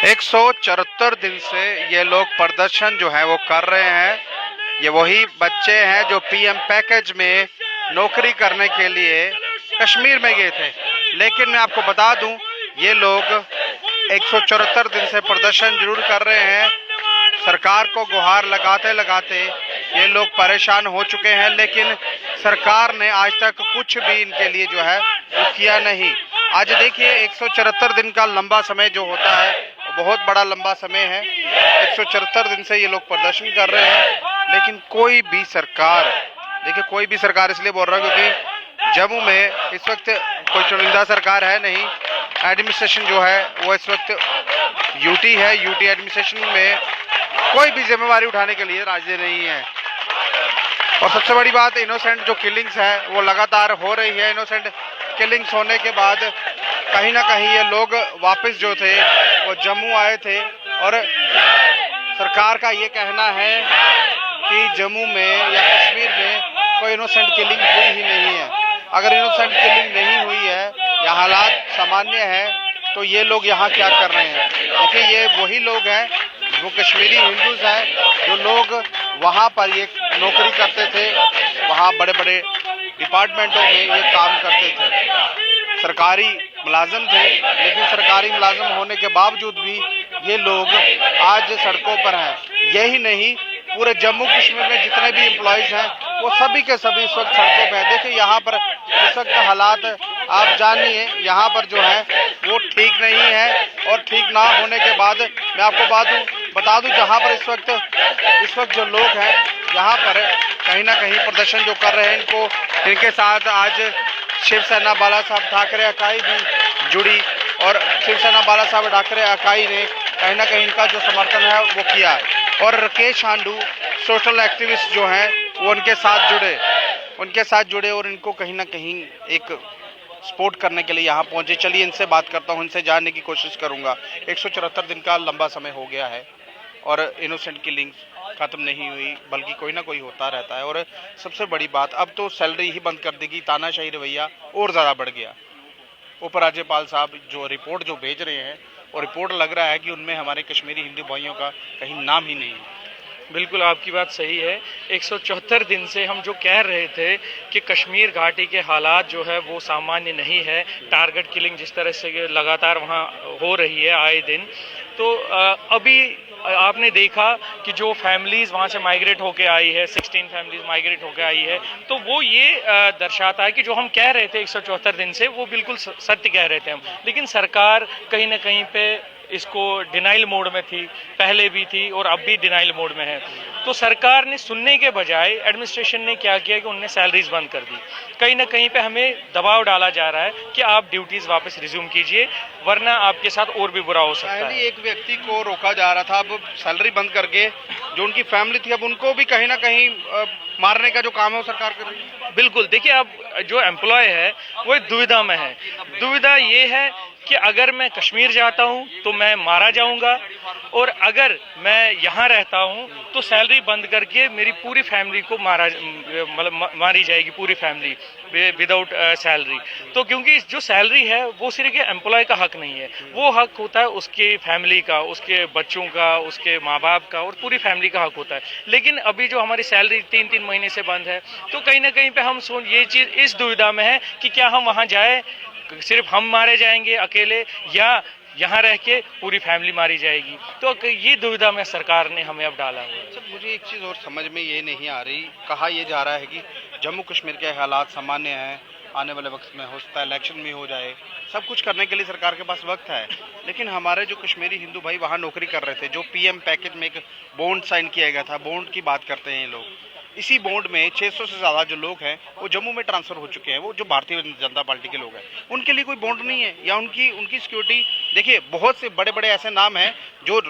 174 दिन से ये लोग प्रदर्शन जो है वो कर रहे हैं। ये वही बच्चे हैं जो पीएम पैकेज में नौकरी करने के लिए कश्मीर में गए थे, लेकिन मैं आपको बता दूं ये लोग 174 दिन से प्रदर्शन जरूर कर रहे हैं। सरकार को गुहार लगाते लगाते ये लोग परेशान हो चुके हैं, लेकिन सरकार ने आज तक कुछ भी इनके लिए जो है वो किया नहीं। आज देखिए 174 दिन का लंबा समय जो होता है बहुत बड़ा लंबा समय है। 174 दिन से ये लोग प्रदर्शन कर रहे हैं, लेकिन कोई भी सरकार, देखिए कोई भी सरकार इसलिए बोल रहा हूँ क्योंकि जम्मू में इस वक्त कोई चुनिंदा सरकार है नहीं। एडमिनिस्ट्रेशन जो है वो इस वक्त यूटी है। यूटी एडमिनिस्ट्रेशन में कोई भी जिम्मेवारी उठाने के लिए राजी नहीं है। और सबसे बड़ी बात, इनोसेंट जो किलिंग्स है वो लगातार हो रही है। इनोसेंट किलिंग्स होने के बाद कहीं ना कहीं ये लोग वापस जो थे वो जम्मू आए थे, और सरकार का ये कहना है कि जम्मू में या कश्मीर में कोई इनोसेंट किलिंग हुई ही नहीं है। अगर इनोसेंट किलिंग नहीं हुई है या हालात सामान्य है तो ये लोग यहाँ क्या कर रहे हैं। देखिए ये वही लोग हैं, वो कश्मीरी हिंदूज हैं जो लोग वहाँ पर ये नौकरी करते थे, वहाँ बड़े बड़े डिपार्टमेंटों में ये काम करते थे, सरकारी मुलाजिम थे। लेकिन सरकारी मुलाजिम होने के बावजूद भी ये लोग आज सड़कों पर हैं। यही नहीं, पूरे जम्मू कश्मीर में जितने भी एम्प्लॉयज हैं वो सभी के सभी इस वक्त सड़कों पर हैं। देखिए यहाँ पर इस वक्त हालात आप जानिए, यहाँ पर जो है वो ठीक नहीं है, और ठीक ना होने के बाद मैं आपको बता दूं जहाँ पर इस वक्त जो लोग हैं यहाँ पर कहीं ना कहीं प्रदर्शन जो कर रहे हैं, इनके साथ आज शिवसेना बाला साहब ठाकरे अकाई भी जुड़ी, और शिवसेना बाला साहब ठाकरे अकाई ने कहीं ना कहीं इनका जो समर्थन है वो किया, और राकेश हांडू सोशल एक्टिविस्ट जो हैं वो उनके साथ जुड़े और इनको कहीं ना कहीं एक सपोर्ट करने के लिए यहाँ पहुंचे। चलिए इनसे बात करता हूँ, इनसे जानने की कोशिश करूंगा। 174 दिन का लंबा समय हो गया है और इनोसेंट किलिंग खत्म नहीं हुई, बल्कि कोई ना कोई होता रहता है। और सबसे बड़ी बात, अब तो सैलरी ही बंद कर देगी, तानाशाही रवैया और ज़्यादा बढ़ गया। उपराज्यपाल साहब जो रिपोर्ट जो भेज रहे हैं, और रिपोर्ट लग रहा है कि उनमें हमारे कश्मीरी हिंदू भाइयों का कहीं नाम ही नहीं है। बिल्कुल आपकी बात सही है। 174 दिन से हम जो कह रहे थे कि कश्मीर घाटी के हालात जो है वो सामान्य नहीं है, टारगेट किलिंग जिस तरह से लगातार वहाँ हो रही है आए दिन, तो अभी आपने देखा कि जो फैमिलीज़ वहाँ से माइग्रेट होके आई है, 16 फैमिलीज़ माइग्रेट होके आई है, तो वो ये दर्शाता है कि जो हम कह रहे थे 174 दिन से वो बिल्कुल सत्य कह रहे थे हम। लेकिन सरकार कहीं ना कहीं पे इसको डिनाइल मोड में थी, पहले भी थी और अब भी डिनाइल मोड में है। तो सरकार ने सुनने के बजाय एडमिनिस्ट्रेशन ने क्या किया कि उन्होंने सैलरीज बंद कर दी। कहीं ना कहीं पे हमें दबाव डाला जा रहा है कि आप ड्यूटीज वापस रिज्यूम कीजिए, वरना आपके साथ और भी बुरा हो सकता है। एक व्यक्ति को रोका जा रहा था, अब सैलरी बंद करके जो उनकी फैमिली थी अब उनको भी कहीं ना कहीं मारने का जो काम है वो सरकार कर रही है। बिल्कुल, देखिए अब जो एम्प्लॉय है वो दुविधा में है। दुविधा ये है कि अगर मैं कश्मीर जाता हूं तो मैं मारा जाऊंगा, और अगर मैं यहां रहता हूं तो सैलरी बंद करके मेरी पूरी फैमिली को मारी जाएगी, पूरी फैमिली विदाउट सैलरी। तो क्योंकि जो सैलरी है वो सिर्फ एम्प्लॉय का हक नहीं है, वो हक होता है उसके फैमिली का, उसके बच्चों का, उसके माँ बाप का, और पूरी फैमिली का हक होता है। लेकिन अभी जो हमारी सैलरी 3-3 महीने से बंद है, तो कहीं ना कहीं पे हम ये चीज़ इस दुविधा में है कि क्या हम वहाँ जाए, सिर्फ हम मारे जाएंगे अकेले, या यहाँ रह के पूरी फैमिली मारी जाएगी। तो ये दुविधा में सरकार ने हमें अब डाला हुआ है। सर मुझे एक चीज़ और समझ में ये नहीं आ रही, कहा यह जा रहा है कि जम्मू कश्मीर के हालात सामान्य हैं, आने वाले वक्त में हो सकता है इलेक्शन भी हो जाए, सब कुछ करने के लिए सरकार के पास वक्त है। लेकिन हमारे जो कश्मीरी हिंदू भाई वहाँ नौकरी कर रहे थे, जो पीएम पैकेज में एक बॉन्ड साइन किया गया था, बॉन्ड की बात करते हैं ये लोग, इसी बॉन्ड में 600 से ज़्यादा जो लोग हैं वो जम्मू में ट्रांसफ़र हो चुके हैं। वो जो भारतीय जनता पार्टी के लोग हैं उनके लिए कोई बॉन्ड नहीं है, या उनकी सिक्योरिटी। देखिए बहुत से बड़े बड़े ऐसे नाम हैं जो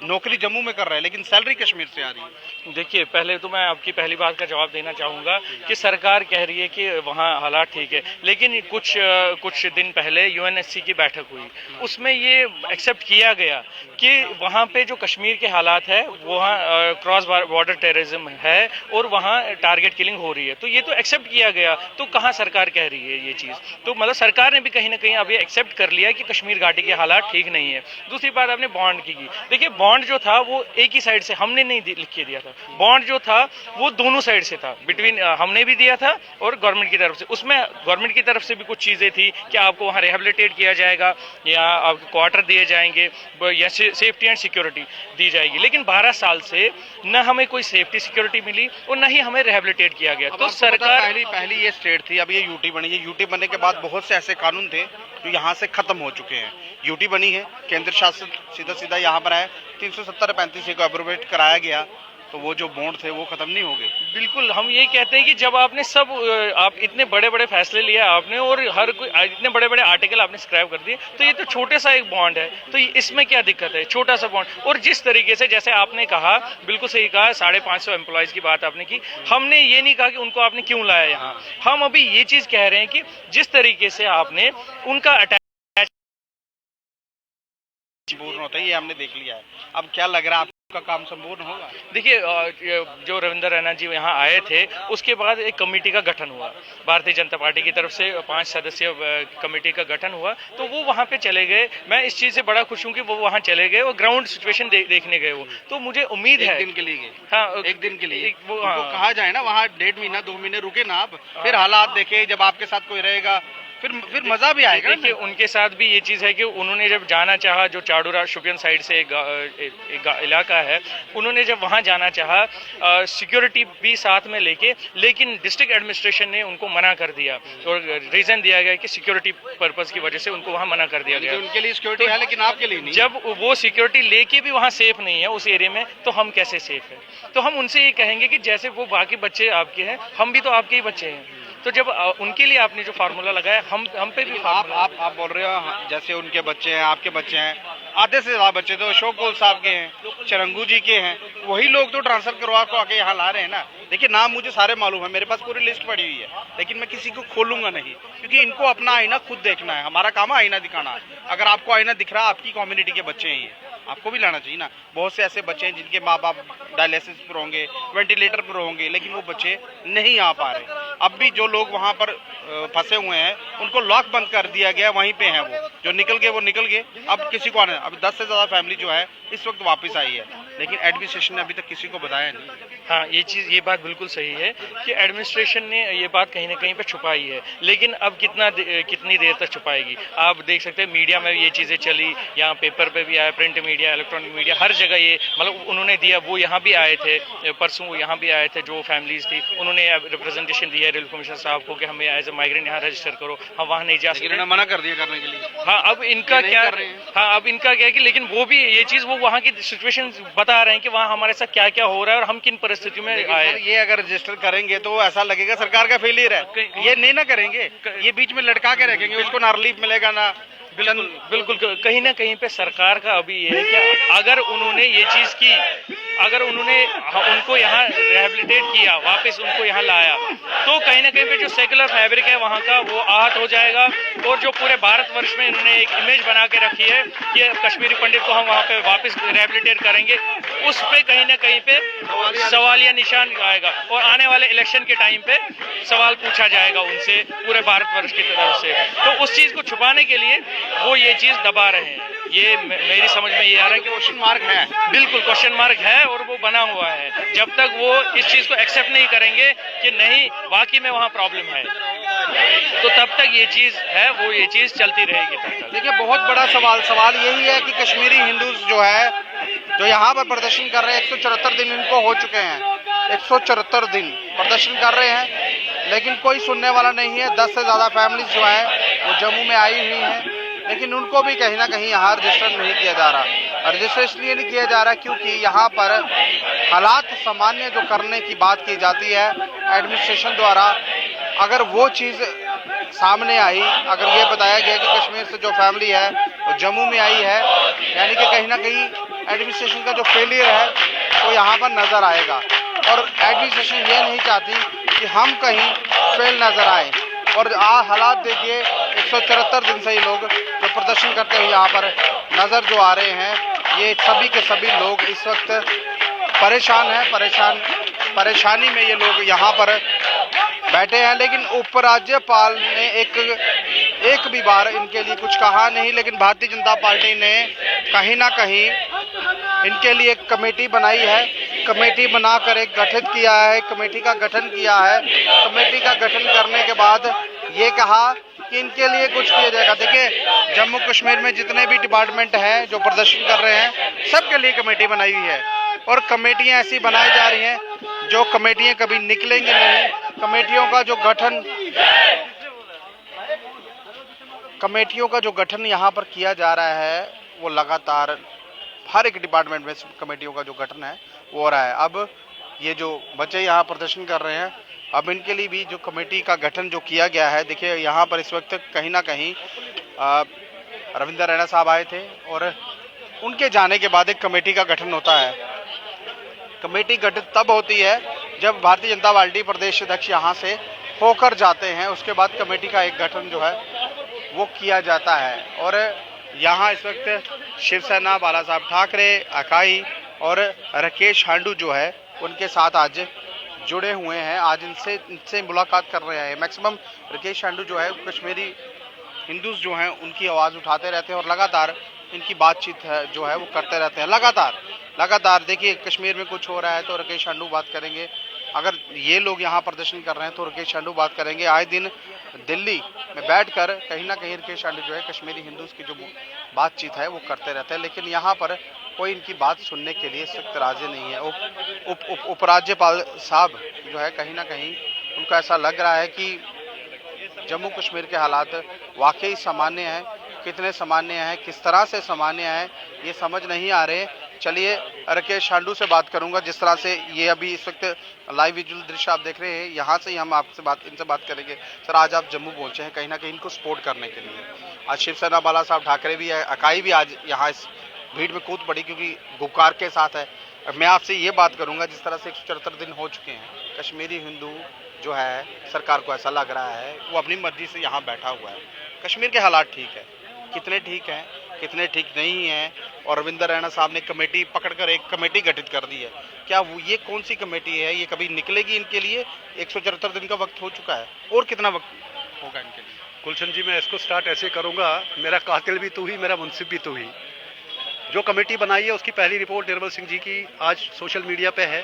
नौकरी जम्मू में कर रहे हैं लेकिन सैलरी कश्मीर से आ रही है। देखिए पहले तो मैं आपकी पहली बात का जवाब देना चाहूँगा कि सरकार कह रही है कि वहाँ हालात ठीक है, लेकिन कुछ दिन पहले यूएनएससी की बैठक हुई, उसमें ये एक्सेप्ट किया गया कि वहाँ पे जो कश्मीर के हालात है वहाँ क्रॉस बॉर्डर टेररिज्म है, और वहाँ टारगेट किलिंग हो रही है। तो ये तो एक्सेप्ट किया गया, तो कहाँ सरकार कह रही है ये चीज़? तो मतलब सरकार ने भी कहीं ना कहीं अब ये एक्सेप्ट कर लिया कि कश्मीर घाटी के हालात ठीक नहीं है। दूसरी बात आपने बॉन्ड की, देखिए बॉन्ड जो था वो एक ही साइड से, हमने नहीं लिख के दिया था। बॉन्ड जो था वो दोनों साइड से था, बिटवीन हमने भी दिया था और गवर्नमेंट की तरफ से। उसमें गवर्नमेंट की तरफ से भी कुछ चीज़ें थी कि आपको वहाँ रिहेबिलिटेट किया जाएगा या आपको क्वार्टर दिए जाएंगे या सेफ्टी एंड सिक्योरिटी दी जाएगी। लेकिन 12 साल से न हमें कोई सेफ्टी सिक्योरिटी मिली और न ही हमें रिहेबिलिटेट किया गया। तो सरकार पहली ये स्टेट थी, अब ये यूटी बनी है। यूटी बनने के बाद बहुत से ऐसे कानून थे जो यहाँ से खत्म हो चुके हैं। यूटी बनी है, केंद्र शासित सीधा यहाँ पर है, 370-35 को एब्रोवेट कराया गया, तो वो जो बॉन्ड थे वो खत्म नहीं हो गए। बिल्कुल, हम ये कहते हैं कि जब आपने सब आप इतने बड़े बड़े फैसले लिए आपने और हर कोई इतने बड़े बड़े आर्टिकल आपने स्क्रैप कर दिए, तो ये तो छोटे सा एक बॉन्ड है, तो इसमें क्या दिक्कत है? छोटा सा बॉन्ड। और जिस तरीके से जैसे आपने कहा, बिल्कुल सही कहा, 550 एम्प्लॉयज की बात आपने की। हमने ये नहीं कहा कि उनको आपने क्यों लाया यहाँ। हम अभी ये चीज कह रहे हैं कि जिस तरीके से आपने उनका संपूर्ण होता है, ये हमने देख लिया है। अब क्या लग रहा है आपका काम संपूर्ण होगा? देखिए, जो रविंद्र रैना जी यहाँ आए थे उसके बाद एक कमेटी का गठन हुआ, भारतीय जनता पार्टी की तरफ से 5 सदस्यीय कमेटी का गठन हुआ, तो वो वहाँ पे चले गए। मैं इस चीज़ से बड़ा खुश हूँ कि वो वहाँ चले गए और ग्राउंड सिचुएशन देखने गए वो। तो मुझे उम्मीद है, एक दिन के लिए गए। हाँ, एक दिन के लिए वो कहा जाए ना, वहाँ 1.5 महीना 2 महीने रुके ना आप, फिर हालात देखे, जब आपके साथ कोई रहेगा फिर मजा भी आएगा। देखिए, उनके साथ भी ये चीज़ है कि उन्होंने जब जाना चाहा, जो चाडूरा शोपियान साइड से एक इलाका है, उन्होंने जब वहाँ जाना चाहा सिक्योरिटी भी साथ में लेके, लेकिन डिस्ट्रिक्ट एडमिनिस्ट्रेशन ने उनको मना कर दिया और रीज़न दिया गया कि सिक्योरिटी पर्पज़ की वजह से उनको वहाँ मना कर दिया गया। उनके लिए सिक्योरिटी है लेकिन आपके लिए नहीं। जब वो सिक्योरिटी लेके भी वहाँ सेफ नहीं है उस एरिया में, तो हम कैसे सेफ है? तो हम उनसे ये कहेंगे कि जैसे वो बाकी बच्चे आपके हैं, हम भी तो आपके ही बच्चे हैं। तो जब उनके लिए आपने जो फार्मूला लगाया, हम पे भी आप बोल रहे हो जैसे उनके बच्चे हैं, आपके बच्चे हैं, आधे से ज्यादा बच्चे तो अशोक गोल साहब के हैं, चरंगू जी के हैं, वही लोग तो ट्रांसफर करवा को आके यहाँ ला रहे हैं ना। देखिए, नाम मुझे सारे मालूम है, मेरे पास पूरी लिस्ट पड़ी हुई है, लेकिन मैं किसी को खोलूंगा नहीं, क्योंकि इनको अपना आईना खुद देखना है। हमारा काम है आईना दिखाना। अगर आपको आईना दिख रहा है, आपकी कम्युनिटी के बच्चे हैं ये, आपको भी लाना चाहिए ना। बहुत से ऐसे बच्चे हैं जिनके माँ बाप डायलिसिस पर होंगे, वेंटिलेटर पर होंगे, लेकिन वो बच्चे नहीं आ पा रहे। अब भी जो लोग वहाँ पर फंसे हुए हैं उनको लॉक बंद कर दिया गया, वहीं पे हैं वो जो निकल गए वो निकल गए। अब किसी को आने, अब 10 से ज़्यादा फैमिली जो है इस वक्त वापस आई है, लेकिन एडमिनिस्ट्रेशन ने अभी तक किसी को बताया नहीं। हाँ, ये बात बिल्कुल सही है कि एडमिनिस्ट्रेशन ने ये बात कहीं ना कहीं पे छुपाई है, लेकिन अब कितनी देर तक छुपाएगी? आप देख सकते हैं मीडिया में भी ये चीज़ें चली, यहाँ पेपर पे भी आया, प्रिंट मीडिया, इलेक्ट्रॉनिक मीडिया, हर जगह ये मतलब उन्होंने दिया। वो यहाँ भी आए थे परसों, वो यहाँ भी आए थे, जो फैमिलीज थी, उन्होंने रिप्रेजेंटेशन दिया रेल कमिश्नर साहब को कि हमें एज ए माइग्रेंट यहाँ रजिस्टर करो, हम वहाँ नहीं जा सकते, मना कर दिया करने के लिए। हाँ, अब इनका क्या, हाँ अब इनका क्या है कि लेकिन वो भी ये चीज़ वो वहाँ की सिचुएशन बता रहे हैं कि वहाँ हमारे साथ क्या क्या हो रहा है और हम किन परिस्थितियों में आए। ये अगर रजिस्टर करेंगे तो ऐसा लगेगा सरकार का फेलियर है। ये नहीं ना करेंगे, ये बीच में लटका के रखेंगे, उसको ना रिलीफ मिलेगा ना। बिल्कुल कहीं ना कहीं पे सरकार का अभी ये है कि अगर उन्होंने ये चीज़ की, अगर उन्होंने उनको यहाँ रिहेबिलिटेट किया, वापस उनको यहाँ लाया, तो कहीं ना कहीं पे जो सेकुलर फैब्रिक है वहाँ का वो आहत हो जाएगा। और जो पूरे भारतवर्ष में इन्होंने एक इमेज बना के रखी है कि कश्मीरी पंडित को हम वहाँ पे वापस रिहेबिलिटेट करेंगे, उस पे कहीं ना कहीं पे सवालिया निशान आएगा और आने वाले इलेक्शन के टाइम पे सवाल पूछा जाएगा उनसे पूरे भारतवर्ष की तरफ से। तो उस चीज़ को छुपाने के लिए वो ये चीज़ दबा रहे हैं। ये मेरी समझ में ये आ रहा है कि क्वेश्चन मार्क है, बिल्कुल क्वेश्चन मार्क है और वो बना हुआ है। जब तक वो इस चीज़ को एक्सेप्ट नहीं करेंगे कि नहीं वाकई में वहाँ प्रॉब्लम है, तो तब तक ये चीज़ है वो ये चीज़ चलती रहेगी तब तक। देखिए, बहुत बड़ा सवाल यही है कि कश्मीरी हिंदूज जो है, जो यहाँ पर प्रदर्शन कर रहे हैं, 174 दिन इनको हो चुके हैं, 174 दिन प्रदर्शन कर रहे हैं, लेकिन कोई सुनने वाला नहीं है। 10 से ज़्यादा फैमिलीज जो है वो जम्मू में आई हुई हैं, लेकिन उनको भी कहीं ना कहीं यहाँ रजिस्टर नहीं किया जा रहा। रजिस्टर इसलिए नहीं किया जा रहा क्योंकि यहाँ पर हालात सामान्य जो करने की बात की जाती है एडमिनिस्ट्रेशन द्वारा, अगर वो चीज़ सामने आई, अगर ये बताया गया कि कश्मीर से जो फैमिली है वो जम्मू में आई है, यानी कि कहीं ना कहीं एडमिनिस्ट्रेशन का जो फेलियर है वो यहाँ पर नज़र आएगा। और एडमिनिस्ट्रेशन ये नहीं चाहती कि हम कहीं फेल नज़र आए। और हालात देखिए, 174 दिन से ही लोग जो प्रदर्शन करते हुए यहाँ पर नज़र जो आ रहे हैं, ये सभी के सभी लोग इस वक्त परेशान हैं, परेशान परेशानी में ये लोग यहाँ पर बैठे हैं, लेकिन उपराज्यपाल ने एक भी बार इनके लिए कुछ कहा नहीं। लेकिन भारतीय जनता पार्टी ने कहीं ना कहीं इनके लिए एक कमेटी बनाई है, कमेटी बनाकर एक गठित किया है, कमेटी का गठन किया है। कमेटी का गठन करने के बाद ये कहा कि इनके लिए कुछ किया जाएगा। देखिए, जम्मू कश्मीर में जितने भी डिपार्टमेंट हैं जो प्रदर्शन कर रहे हैं, सबके लिए कमेटी बनाई हुई है और कमेटियां ऐसी बनाई जा रही हैं जो कमेटियां कभी निकलेंगी नहीं। कमेटियों का जो गठन यहाँ पर किया जा रहा है वो लगातार हर एक डिपार्टमेंट में कमेटियों का जो गठन है वो हो रहा है। अब ये जो बच्चे यहाँ प्रदर्शन कर रहे हैं, अब इनके लिए भी जो कमेटी का गठन जो किया गया है, देखिए यहाँ पर इस वक्त कहीं ना कहीं रविंद्र रैना साहब आए थे और उनके जाने के बाद एक कमेटी का गठन होता है। कमेटी गठित तब होती है जब भारतीय जनता पार्टी प्रदेश अध्यक्ष यहाँ से होकर जाते हैं, उसके बाद कमेटी का एक गठन जो है वो किया जाता है। और यहाँ इस वक्त शिवसेना, बाला साहब ठाकरे, अकाई और राकेश हांडू जो है उनके साथ आज जुड़े हुए हैं। आज इनसे मुलाकात कर रहे हैं। मैक्सिमम राकेश हांडू जो है कश्मीरी हिंदूज जो हैं उनकी आवाज़ उठाते रहते हैं और लगातार इनकी बातचीत है जो है वो करते रहते हैं। लगातार देखिए, कश्मीर में कुछ हो रहा है तो राकेश हांडू बात करेंगे, अगर ये लोग यहाँ प्रदर्शन कर रहे हैं तो राकेश हांडू बात करेंगे। आए दिन दिल्ली में बैठकर कहीं ना कहीं राकेश हांडू जो है कश्मीरी हिंदूज की जो बातचीत है वो करते रहते हैं, लेकिन यहाँ पर कोई इनकी बात सुनने के लिए सख्त राजी नहीं है। उपराज्यपाल साहब जो है कहीं ना कहीं उनको ऐसा लग रहा है कि जम्मू कश्मीर के हालात वाकई सामान्य हैं। कितने सामान्य हैं, किस तरह से सामान्य हैं, ये समझ नहीं आ रहे। चलिए राकेश हांडू से बात करूंगा। जिस तरह से ये अभी इस वक्त लाइव विजुअल दृश्य आप देख रहे हैं, यहाँ से ही हम इनसे बात करेंगे। सर, आज आप जम्मू पहुंचे हैं कहीं ना कहीं इनको सपोर्ट करने के लिए। आज शिवसेना, बाला साहब ठाकरे भी है, अकाई भी आज यहाँ इस भीड़ में कूद पड़ी क्योंकि गुकार के साथ है। मैं आपसे ये बात करूंगा, जिस तरह से 174 दिन हो चुके हैं, कश्मीरी हिंदू जो है सरकार को ऐसा लग रहा है वो अपनी मर्जी से यहाँ बैठा हुआ है। कश्मीर के हालात ठीक है, कितने ठीक हैं, कितने ठीक नहीं हैं, और रविंद्र रैना साहब ने कमेटी पकड़कर एक कमेटी गठित कर दी है। क्या वो ये कौन सी कमेटी है, ये कभी निकलेगी इनके लिए? 174 दिन का वक्त हो चुका है, और कितना वक्त होगा इनके लिए? गुलशन जी, मैं इसको स्टार्ट ऐसे करूंगा, मेरा कातिल भी तू ही, मेरा मुंसिफ भी तू ही। जो कमेटी बनाई है उसकी पहली रिपोर्ट निर्मल सिंह जी की आज सोशल मीडिया पे है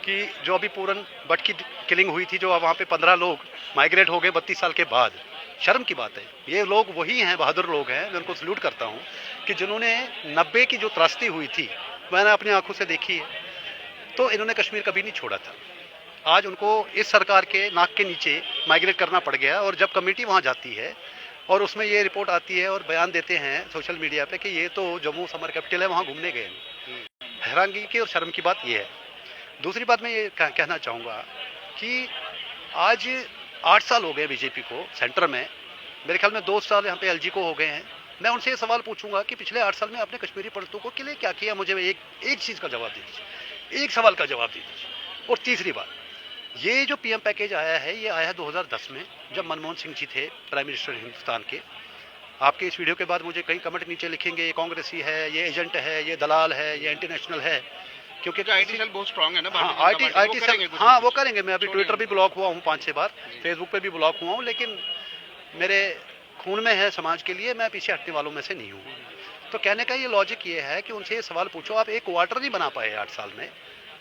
कि जो अभी पूरन बट की किलिंग हुई थी, जो वहाँ पे 15 लोग माइग्रेट हो गए 32 साल के बाद। शर्म की बात है, ये लोग वही हैं, बहादुर लोग हैं, मैं उनको सल्यूट करता हूँ कि जिन्होंने 90 की जो त्रासदी हुई थी मैंने अपनी आंखों से देखी है, तो इन्होंने कश्मीर कभी नहीं छोड़ा था। आज उनको इस सरकार के नाक के नीचे माइग्रेट करना पड़ गया, और जब कमेटी वहाँ जाती है और उसमें ये रिपोर्ट आती है और बयान देते हैं सोशल मीडिया पे कि ये तो जम्मू समर कैपिटल है, वहाँ घूमने गए। हैरानगी की और शर्म की बात ये है। दूसरी बात मैं ये कहना चाहूँगा कि आज 8 साल हो गए बीजेपी को सेंटर में, मेरे ख्याल में 2 साल यहाँ पे एलजी को हो गए हैं। मैं उनसे ये सवाल पूछूंगा कि पिछले 8 साल में आपने कश्मीरी पंडितों के लिए क्या किया? मुझे एक चीज़ का जवाब दे दीजिए, एक सवाल का जवाब दे दीजिए। और तीसरी बात, ये जो पीएम पैकेज आया है, ये आया है 2010 में, जब मनमोहन सिंह जी थे प्राइम मिनिस्टर हिंदुस्तान के। आपके इस वीडियो के बाद मुझे कई कमेंट नीचे लिखेंगे ये कांग्रेसी है, ये एजेंट है, ये दलाल है, ये एंटी नेशनल है, क्योंकि आईटी सेल बहुत स्ट्रांग है ना। हाँ, आईटी सेल, हाँ वो करेंगे। मैं अभी ट्विटर भी ब्लॉक हुआ हूँ 5-6 बार, फेसबुक पे भी ब्लॉक हुआ हूँ, लेकिन मेरे खून में है समाज के लिए, मैं पीछे हटने वालों में से नहीं हूँ। तो कहने का ये लॉजिक ये है कि उनसे ये सवाल पूछो, आप एक क्वार्टर नहीं बना पाए 8 साल में,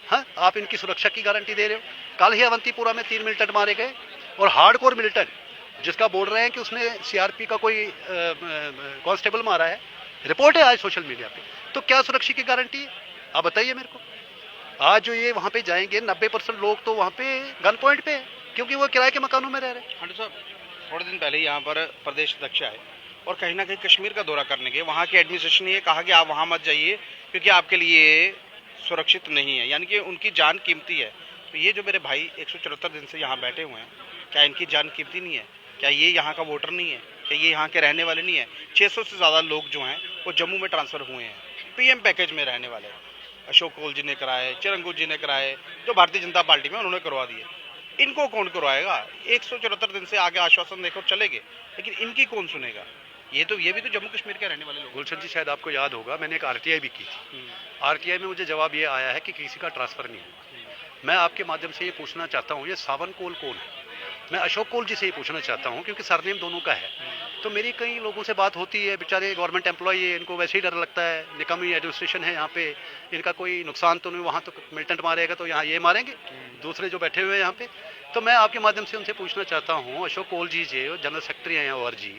हाँ आप इनकी सुरक्षा की गारंटी दे रहे हो। कल ही अवंतीपुरा में 3 मिलिटेंट मारे गए, और हार्डकोर मिलिटेंट जिसका बोल रहे हैं कि उसने सीआरपी का कोई कांस्टेबल मारा है, रिपोर्ट है आज सोशल मीडिया पे। तो क्या सुरक्षा की गारंटी है, आप बताइए मेरे को। आज जो ये वहाँ पे जाएंगे 90% लोग तो वहाँ पे गन पॉइंट पे है, क्योंकि वो किराए के मकानों में रह रहे हैं। हांडू साहब, थोड़े दिन पहले यहाँ पर प्रदेश अध्यक्ष आए और कहीं ना कहीं कश्मीर का दौरा करने के, वहाँ के एडमिनिस्ट्रेशन ने कहा कि आप वहाँ मत जाइए क्योंकि आपके लिए सुरक्षित नहीं है, यानी कि उनकी जान कीमती है। तो ये जो मेरे भाई 174 दिन से यहाँ बैठे हुए हैं, क्या इनकी जान कीमती नहीं है? क्या ये यहाँ का वोटर नहीं है? क्या ये यहाँ के रहने वाले नहीं है? 600 से ज़्यादा लोग जो हैं वो जम्मू में ट्रांसफ़र हुए हैं, पीएम पैकेज में रहने वाले। अशोक कोल जी ने कराए, चिरंगू जी ने कराए, जो भारतीय जनता पार्टी में उन्होंने करवा दिए। इनको कौन करवाएगा? 174 दिन से आगे आश्वासन देकर चले गए, लेकिन इनकी कौन सुनेगा? ये भी तो जम्मू कश्मीर के रहने वाले लोग। गुलशन जी, शायद आपको याद होगा मैंने एक आरटीआई भी की थी। आरटीआई में मुझे जवाब ये आया है कि किसी का ट्रांसफ़र नहीं हुआ। मैं आपके माध्यम से ये पूछना चाहता हूँ, ये सावन कोल कौन है? मैं अशोक कोल जी से ही पूछना चाहता हूँ, क्योंकि सरनेम दोनों का है। तो मेरी कई लोगों से बात होती है, बेचारे गवर्नमेंट एम्प्लॉई है, इनको वैसे ही डर लगता है, निकम्मी एडमिनिस्ट्रेशन है यहाँ पे, इनका कोई नुकसान तो नहीं, वहाँ तो मिलिटेंट मारेगा तो यहाँ ये मारेंगे दूसरे जो बैठे हुए हैं यहाँ पे। तो मैं आपके माध्यम से उनसे पूछना चाहता हूँ, अशोक कोल जी जो जनरल सेक्रेटरी हैं और जी,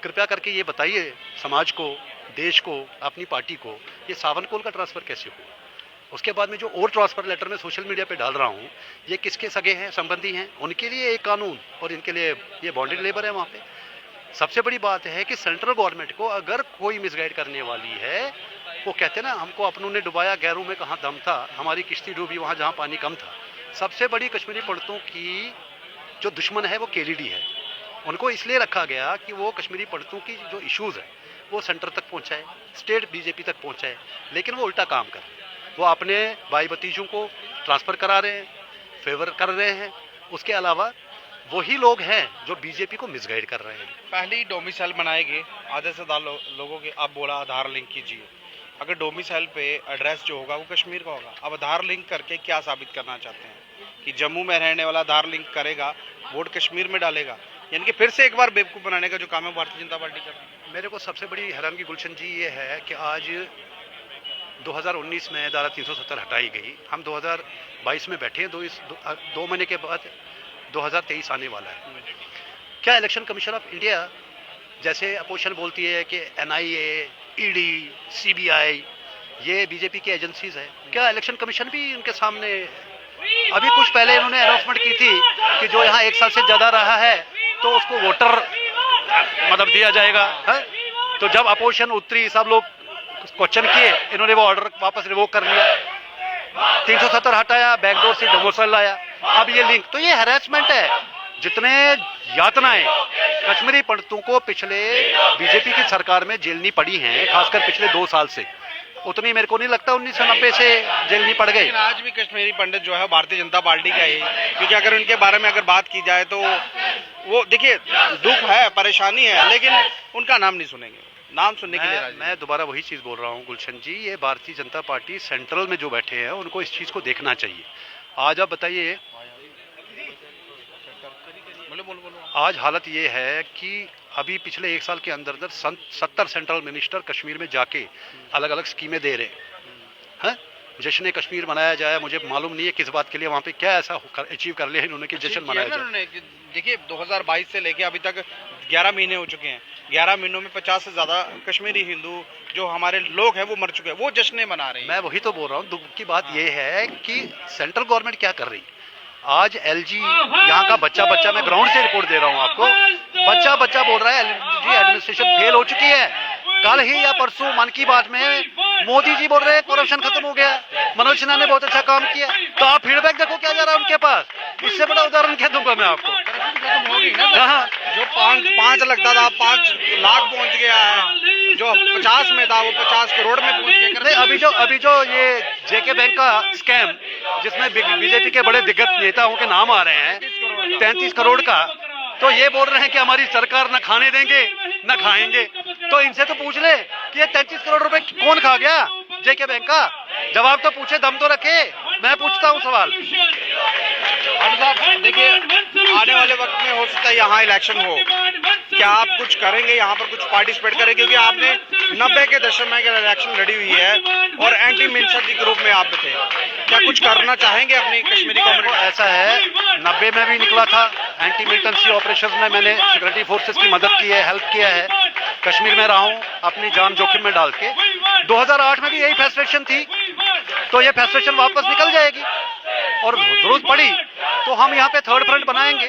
कृपया करके ये बताइए समाज को, देश को, अपनी पार्टी को, ये सावन कोल का ट्रांसफ़र कैसे हुआ? उसके बाद में जो और ट्रांसफ़र लेटर में सोशल मीडिया पे डाल रहा हूँ, ये किसके सगे हैं, संबंधी हैं, उनके लिए एक कानून और इनके लिए ये बॉन्डेड लेबर है वहाँ पे। सबसे बड़ी बात है कि सेंट्रल गवर्नमेंट को अगर कोई मिसगाइड करने वाली है, वो कहते हैं ना, हमको अपनों ने डुबाया, गैरों में कहाँ दम था, हमारी किश्ती डूबी वहाँ जहाँ पानी कम था। सबसे बड़ी कश्मीरी पंडितों की जो दुश्मन है वो केलीडी है। उनको इसलिए रखा गया कि वो कश्मीरी पंडितों की जो इश्यूज़ है वो सेंटर तक पहुँचाए, स्टेट बीजेपी तक पहुँचाए, लेकिन वो उल्टा काम कर रहे हैं। वो अपने भाई भतीजों को ट्रांसफ़र करा रहे हैं, फेवर कर रहे हैं। उसके अलावा वही लोग हैं जो बीजेपी को मिसगाइड कर रहे हैं। पहली डोमिसाइल बनाएंगे आधे से ज्यादा लोगों के, अब बोला आधार लिंक कीजिए। अगर डोमिसाइल पे एड्रेस जो होगा वो कश्मीर का होगा। अब आधार लिंक करके क्या साबित करना चाहते हैं कि जम्मू में रहने वाला आधार लिंक करेगा, वोट कश्मीर में डालेगा, यानी कि फिर से एक बार बेवकूफ़ बनाने का जो काम है भारतीय जनता पार्टी कर रही है। मेरे को सबसे बड़ी हैरानगी गुलशन जी ये है कि आज 2019 में धारा 370 हटाई गई, हम 2022 में बैठे हैं, दो महीने के बाद 2023 आने वाला है। क्या इलेक्शन कमीशन ऑफ इंडिया, जैसे अपोजिशन बोलती है कि NIA, ED, CBI ये बीजेपी की एजेंसीज है, क्या इलेक्शन कमीशन भी उनके सामने? अभी कुछ पहले इन्होंने अनाउंसमेंट की थी कि जो यहाँ 1 साल से ज़्यादा रहा है तो उसको वोटर मतलब दिया जाएगा है? तो जब अपोजिशन उतरी, सब लोग क्वेश्चन किए, इन्होंने वो ऑर्डर वापस रिवोक कर लिया, 370 हटाया, बैकडोर से डोमिसाइल लाया। अब ये लिंक, तो ये हैरेसमेंट है। जितने यातनाएं कश्मीरी पंडितों को पिछले बीजेपी की सरकार में झेलनी पड़ी हैं, खासकर पिछले 2 साल से, उतनी मेरे को नहीं लगता 1990 से झेलनी पड़ गई। लेकिन आज भी कश्मीरी पंडित जो है भारतीय जनता पार्टी का ही, क्योंकि अगर उनके बारे में अगर बात की जाए तो वो देखिए दुख है, परेशानी है, लेकिन उनका नाम नहीं सुनेंगे, नाम सुनने के लिए मैं दोबारा वही चीज़ बोल रहा हूँ गुलशन जी, ये भारतीय जनता पार्टी सेंट्रल में जो बैठे हैं उनको इस चीज़ को देखना चाहिए। आज आप बताइए, आज हालत ये है कि अभी पिछले 1 साल के अंदर 70 सेंट्रल मिनिस्टर कश्मीर में जाके अलग अलग स्कीमें दे रहे हैं। जश्न कश्मीर मनाया जाए, मुझे मालूम नहीं है किस बात के लिए, वहाँ पे क्या ऐसा अचीव कर लिया इन्होंने कि जश्न मनाया जाए। देखिए 2022 से लेके अभी तक 11 महीने हो चुके हैं, 11 महीनों में 50 से ज़्यादा कश्मीरी हिंदू जो हमारे लोग हैं वो मर चुके हैं, वो जश्न मना रहे हैं। मैं वही तो बोल रहा हूँ, दुख की बात ये है कि सेंट्रल गवर्नमेंट क्या कर रही है। आज LG यहाँ का बच्चा मैं ग्राउंड से रिपोर्ट दे रहा हूँ आपको, बच्चा बोल रहा है LG एडमिनिस्ट्रेशन फेल हो चुकी है। कल ही या परसों मन की बात में मोदी जी बोल रहे हैं करप्शन खत्म हो गया, मनोज सिन्हा ने बहुत अच्छा काम किया। तो आप फीडबैक देखो क्या जा रहा है उनके पास, इससे बड़ा उदाहरण क्या दूंगा मैं आपको। हाँ, जो 5 लगता था 5 लाख पहुंच गया है, जो 50 में था वो 50 करोड़ में पहुंच गया। नहीं, अभी जो ये JK बैंक का स्कैम जिसमें बीजेपी के बड़े दिग्गज नेताओं के नाम आ रहे हैं 33 करोड़ का, तो ये बोल रहे हैं कि हमारी सरकार न खाने देंगे न खाएंगे। तो इनसे तो पूछ ले कि ये 33 करोड़ रुपए कौन खा गया JK बैंक का, जवाब तो पूछे, दम तो रखे। मैं पूछता हूँ सवाल। देखिए आने वाले वक्त में हो सकता है यहाँ इलेक्शन हो, क्या आप कुछ करेंगे यहाँ पर, कुछ पार्टिसिपेट करेंगे? क्योंकि आपने 90 के दशक में इलेक्शन लड़ी हुई है और एंटी मिनसर ग्रुप में आप थे, क्या कुछ करना चाहेंगे अपनी कश्मीरी कम्युनिटी? ऐसा है, 90 में भी निकला था, एंटी मिलिटेंसी ऑपरेशन में मैंने सिक्योरिटी फोर्सेस की मदद की है, हेल्प किया है, कश्मीर में रहा हूँ अपनी जान जोखिम में डाल के। 2008 में भी यही फ्रस्ट्रेशन थी, तो ये फ्रस्ट्रेशन वापस निकल जाएगी और जरूरत पड़ी तो हम यहाँ पे थर्ड फ्रंट बनाएंगे।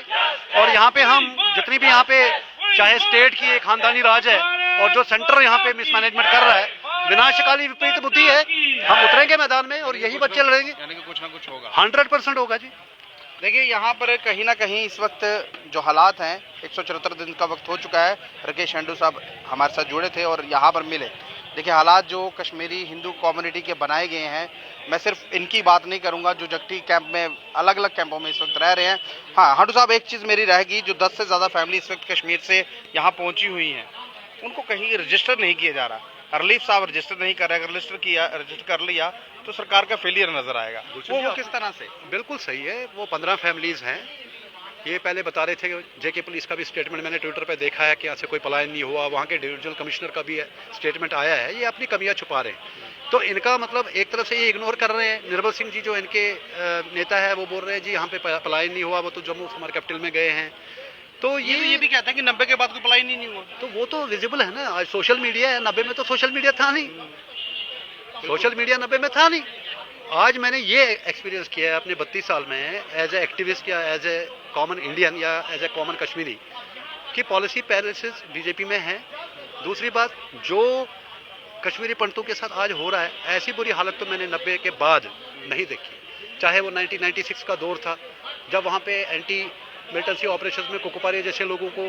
और यहाँ पे हम जितनी भी यहाँ पे चाहे स्टेट की एक खानदानी राज है और जो सेंटर यहाँ पे मिसमैनेजमेंट कर रहा है, विनाशकाली विपरीत बुद्धि है, हम उतरेंगे मैदान में और यही बच्चे लड़ेंगे, यानी कि कुछ ना कुछ होगा, 100% होगा जी। देखिए यहाँ पर कहीं ना कहीं इस वक्त जो हालात हैं, 174 दिन का वक्त हो चुका है, राकेश शेंडू साहब हमारे साथ जुड़े थे और यहाँ पर मिले। देखिए हालात जो कश्मीरी हिंदू कम्युनिटी के बनाए गए हैं, मैं सिर्फ इनकी बात नहीं करूंगा जो जगटी कैंप में अलग अलग कैंपों में इस वक्त रह रहे हैं। हाँ हांडू साहब, एक चीज़ मेरी रहेगी, जो 10 से ज़्यादा फैमिली इस वक्त कश्मीर से यहाँ पहुँची हुई हैं, उनको कहीं रजिस्टर नहीं किया जा रहा, रिलीफ साहब रजिस्टर नहीं कर रहे, अगर रजिस्टर कर लिया तो सरकार का फेलियर नजर आएगा। वो किस तरह से? बिल्कुल सही है। वो 15 फैमिलीज हैं। ये पहले बता रहे थे कि जेके पुलिस का भी स्टेटमेंट मैंने ट्विटर पे देखा है कि यहाँ से कोई पलायन नहीं हुआ। वहाँ के डिविजनल कमिश्नर का भी स्टेटमेंट आया है। ये अपनी कमियां छुपा रहे हैं। तो इनका मतलब एक तरफ से ये इग्नोर कर रहे हैं। निर्मल सिंह जी जो इनके नेता है वो बोल रहे हैं जी यहाँ पे पलायन नहीं हुआ, वो तो जम्मू हमारे कैपिटल में गए हैं। तो ये भी कहते हैं कि 90 के बाद कोई पलायन नहीं हुआ। तो वो तो विजिबल है ना, आज सोशल मीडिया है। 90 में तो सोशल मीडिया था नहीं, सोशल मीडिया 90 में था नहीं। आज मैंने ये एक्सपीरियंस किया है अपने 32 साल में एज ए एक्टिविस्ट या एज ए कॉमन इंडियन या एज ए कॉमन कश्मीरी कि पॉलिसी पैरालिसिस बीजेपी में है। दूसरी बात, जो कश्मीरी पंडितों के साथ आज हो रहा है, ऐसी बुरी हालत तो मैंने 90 के बाद नहीं देखी। चाहे वो 1996 का दौर था जब वहाँ पे एंटी मिलिटेंसी ऑपरेशंस में कुकुपारे जैसे लोगों को,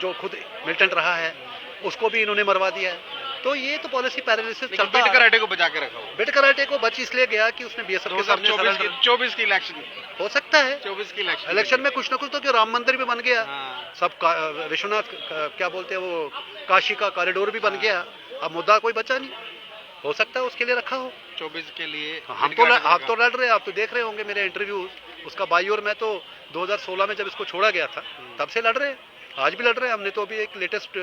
जो खुद मिलिटेंट रहा है, उसको भी इन्होंने मरवा दिया है। तो ये तो पॉलिसी पैरालिसिस चलता है। बिट कराटे को बचा के रखा हुआ। बिट कराटे को बच इसलिए गया कि उसने बीएसएफ के सामने 24 की इलेक्शन हो सकता है। 24 की इलेक्शन में कुछ ना कुछ तो, कि राम मंदिर भी बन गया। हाँ। सब विश्वनाथ क्या बोलते हैं वो, काशी का कॉरिडोर भी बन गया। अब मुद्दा कोई बचा नहीं, हो सकता है उसके लिए रखा हो 24 के लिए। हम तो लड़ रहे हैं। आप तो देख रहे होंगे मेरे इंटरव्यू उसका बाई, और मैं तो 2016 में जब इसको छोड़ा गया था तब से लड़ रहे हैं, आज भी लड़ रहे हैं। हमने तो अभी एक लेटेस्ट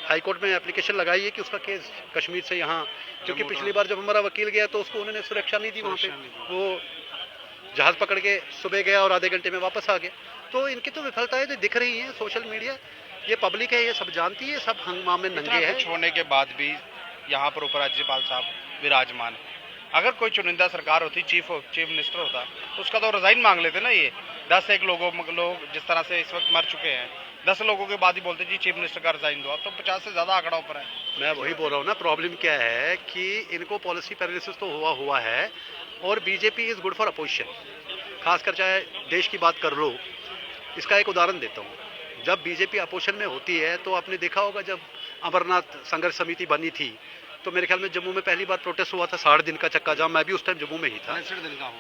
हाई कोर्ट में एप्लीकेशन लगाई है कि उसका केस कश्मीर से यहाँ, क्योंकि पिछली बार जब हमारा वकील गया तो उसको उन्होंने सुरक्षा नहीं दी वहाँ पे, वो जहाज पकड़ के सुबह गया और आधे घंटे में वापस आ गया। तो इनकी तो विफलताएं तो दिख रही हैं। सोशल मीडिया, ये पब्लिक है, ये सब जानती है, सब हंगामे नंगे हैं। कुछ होने के बाद भी यहाँ पर उपराज्यपाल साहब विराजमान है। अगर कोई चुनिंदा सरकार होती, चीफ मिनिस्टर होता, तो उसका तो रिजाइन मांग लेते ना। ये 10 लोग जिस तरह से इस वक्त मर चुके हैं, 10 लोगों के बाद ही बोलते जी चीफ मिनिस्टर का रिजाइन दो। अब तो 50 से ज्यादा आंकड़ा ऊपर है। मैं वही बोल रहा हूँ ना, प्रॉब्लम क्या है कि इनको पॉलिसी पैरालिसिस तो हुआ है, और BJP is good for opposition. खासकर चाहे देश की बात कर लो, इसका एक उदाहरण देता हूँ। जब बीजेपी अपोजिशन में होती है तो आपने देखा होगा, जब अमरनाथ संघर्ष समिति बनी थी तो मेरे ख्याल में जम्मू में पहली बार प्रोटेस्ट हुआ था, 60 दिन का चक्का जाम। मैं भी उस टाइम जम्मू में ही था। 60 दिन का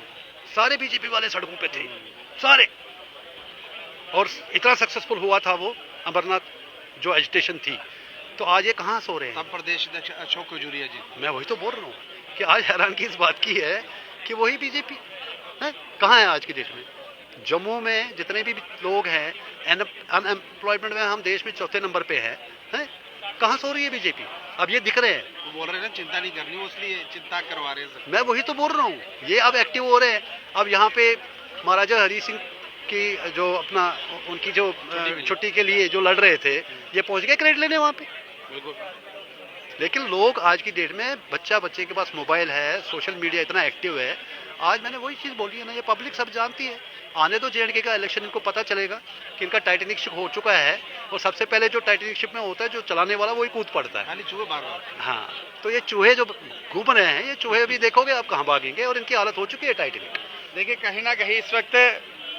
सारे बीजेपी वाले सड़कों पे थे, सारे। और इतना सक्सेसफुल हुआ था वो अमरनाथ जो एजिटेशन थी। तो आज ये कहाँ सो रहे हैं? तब प्रदेश अध्यक्ष अशोक गजूरिया जी। मैं वही तो बोल रहा हूँ कि आज हैरानगी इस बात की है कि वही बीजेपी है कहाँ है आज की डेट में। जम्मू में जितने भी लोग हैं, अनएम्प्लॉयमेंट में हम देश में 4थे नंबर पे है। कहाँ सो रही है बीजेपी? अब ये दिख रहे हैं। वो बोल रहे हैं चिंता नहीं करनी, इसलिए चिंता करवा रहे हैं। मैं वही तो बोल रहा हूँ, ये अब एक्टिव हो रहे हैं। अब यहाँ पे महाराजा हरि सिंह की जो अपना उनकी जो छुट्टी के लिए जो लड़ रहे थे, ये पहुंच गए क्रेडिट लेने वहाँ पे। बिल्कुल। लेकिन लोग आज की डेट में, बच्चे के पास मोबाइल है, सोशल मीडिया इतना एक्टिव है। आज मैंने वही चीज़ बोली है ना, ये पब्लिक सब जानती है। आने दो जेएंडके का इलेक्शन, इनको पता चलेगा कि इनका टाइटैनिक शिप हो चुका है। और सबसे पहले जो टाइटैनिक शिप में होता है, जो चलाने वाला वही कूद पड़ता है। चूहे भाग रहे हैं। हाँ, तो ये चूहे जो घूम रहे हैं, ये चूहे भी देखोगे आप कहाँ भागेंगे, और इनकी हालत हो चुकी है टाइटैनिक। देखिए, कहीं ना कहीं इस वक्त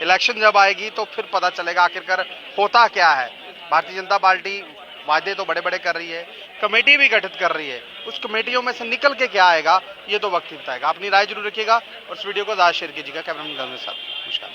इलेक्शन जब आएगी तो फिर पता चलेगा आखिरकार होता क्या है। भारतीय जनता पार्टी वादे तो बड़े बड़े कर रही है, कमेटी भी गठित कर रही है, उस कमेटियों में से निकल के क्या आएगा ये तो वक्त ही बताएगा। अपनी राय जरूर रखिएगा और इस वीडियो को ज़्यादा शेयर कीजिएगा। कैमरामैन के साथ नमस्कार।